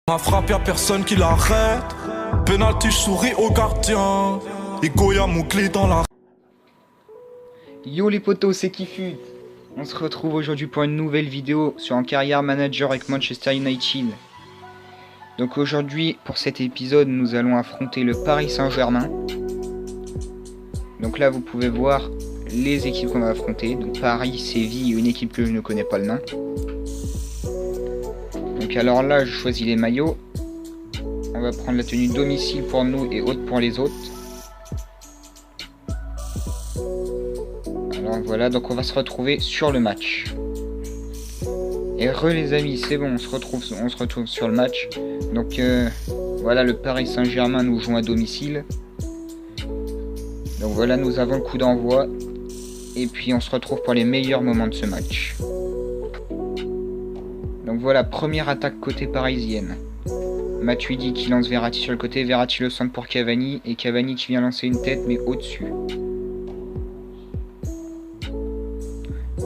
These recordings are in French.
Ma frappe, y'a personne qui l'arrête. Penalty, je souris au gardien. Et Goya, mon clé dans la... Yo les potos, c'est Kifut. On se retrouve aujourd'hui pour une nouvelle vidéo sur un carrière manager avec Manchester United. Donc aujourd'hui, pour cet épisode, nous allons affronter le Paris Saint-Germain. Donc là, vous pouvez voir les équipes qu'on va affronter. Donc Paris, Séville, une équipe que je ne connais pas le nom. Donc alors là, je choisis les maillots. On va prendre la tenue domicile pour nous et haute pour les autres. Alors voilà, donc on va se retrouver sur le match. Et les amis, c'est bon, on se retrouve sur le match. Donc voilà, le Paris Saint-Germain nous joue à domicile. Donc voilà, nous avons le coup d'envoi. Et puis on se retrouve pour les meilleurs moments de ce match. Donc voilà, première attaque côté parisienne. Matuidi qui lance Verratti sur le côté, Verratti le centre pour Cavani, et Cavani qui vient lancer une tête mais au-dessus.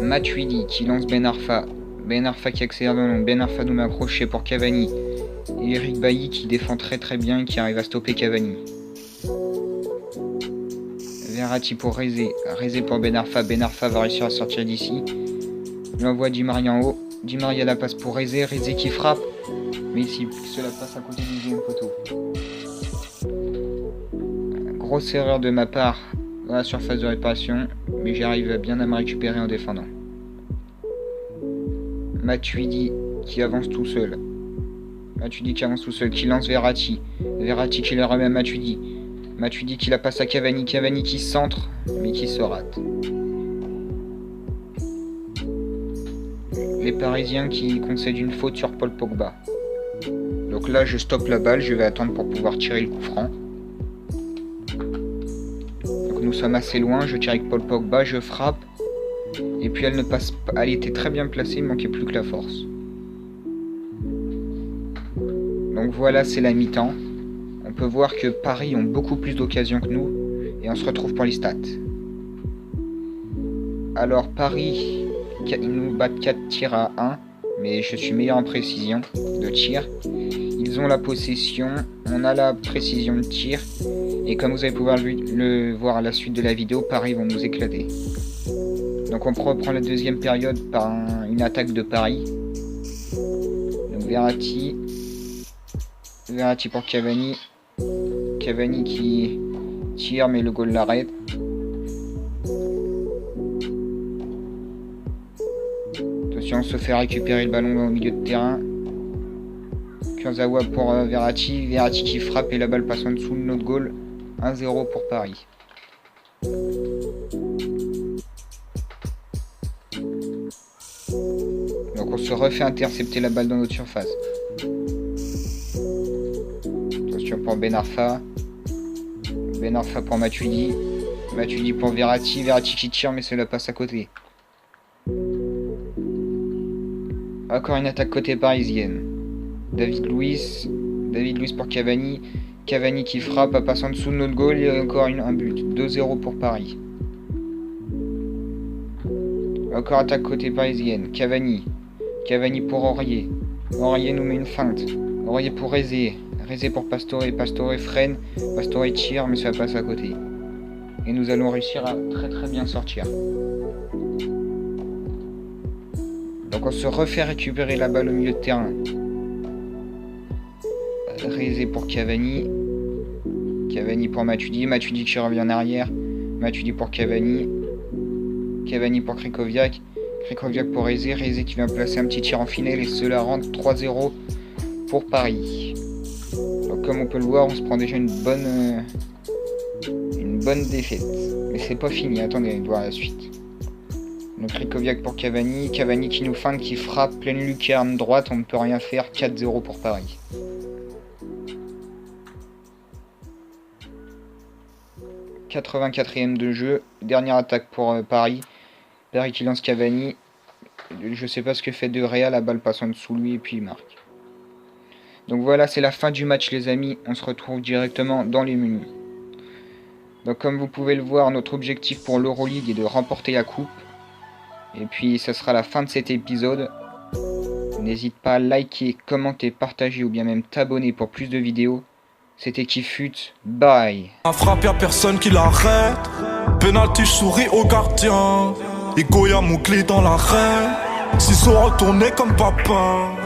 Matuidi qui lance Ben Arfa, Ben Arfa qui accélère dans le long, Ben Arfa nous met un crochet pour Cavani, et Eric Bailly qui défend très bien et qui arrive à stopper Cavani. Verratti pour Rezé, Rezé pour Ben Arfa va réussir à sortir d'ici. Il envoie Di Maria en haut, Di Maria la passe pour Rezé, Rezé qui frappe. Mais ici, cela passe à côté du deuxième poteau. Grosse erreur de ma part dans la surface de réparation, mais j'arrive bien à me récupérer en défendant. Matuidi qui avance tout seul. Matuidi qui avance tout seul, qui lance Verratti. Verratti qui le remet à Matuidi. Matuidi qui la passe à Cavani. Cavani qui centre, mais qui se rate. Les Parisiens qui concèdent une faute sur Paul Pogba. Donc là, je stoppe la balle, je vais attendre pour pouvoir tirer le coup franc. Donc nous sommes assez loin, je tire avec Paul Pogba, je frappe. Et puis elle ne passe pas, elle était très bien placée, il manquait plus que la force. Donc voilà, c'est la mi-temps. On peut voir que Paris ont beaucoup plus d'occasions que nous. Et on se retrouve pour les stats. Alors Paris, ils nous battent 4 tirs à 1. Mais je suis meilleur en précision de tir. Ils ont la possession, on a la précision de tir. Et comme vous allez pouvoir le voir à la suite de la vidéo, Paris vont nous éclater. Donc on reprend la deuxième période par une attaque de Paris. Donc Verratti pour Cavani. Cavani qui tire mais le goal l'arrête. On se fait récupérer le ballon au milieu de terrain. Kurzawa pour Verratti. Verratti qui frappe et la balle passe en dessous de notre goal. 1-0 pour Paris. Donc on se refait intercepter la balle dans notre surface. Attention pour Ben Arfa. Ben Arfa pour Matuidi. Matuidi pour Verratti. Verratti qui tire mais cela passe à côté. Encore une attaque côté parisienne. David Luiz pour Cavani. Cavani qui frappe, passe en dessous de notre goal et encore un but. 2-0 pour Paris. Encore attaque côté parisienne. Cavani pour Aurier. Aurier nous met une feinte. Aurier pour Rezé. Rezé pour Pastore. Pastore freine. Pastore tire mais ça passe à côté. Et nous allons réussir à très bien sortir. Donc on se refait récupérer la balle au milieu de terrain. Rezé pour Cavani. Cavani pour Matuidi. Matuidi qui revient en arrière. Matuidi pour Cavani. Cavani pour Krychowiak. Krychowiak pour Rezé. Rezé qui vient placer un petit tir en finale et cela rend 3-0 pour Paris. Donc comme on peut le voir, on se prend déjà une bonne défaite. Mais c'est pas fini, attendez de voir la suite. Donc Krychowiak pour Cavani, Cavani qui nous feinte, qui frappe pleine lucarne droite, on ne peut rien faire, 4-0 pour Paris. « 84e de jeu, dernière attaque pour Paris. Paris qui lance Cavani, je sais pas ce que fait De Réa, la balle passe en dessous lui et puis il marque. Donc voilà, c'est la fin du match les amis, on se retrouve directement dans les menus. Donc comme vous pouvez le voir, notre objectif pour l'Euroleague est de remporter la coupe. Et puis ça sera la fin de cet épisode. N'hésite pas à liker, commenter, partager ou bien même t'abonner pour plus de vidéos. C'était Kifut, bye. La frappe, y'a personne qui l'arrête. Penalty, je souris au gardien. Et Goya, mon clé dans l'arène. S'ils sont retournés comme Papin.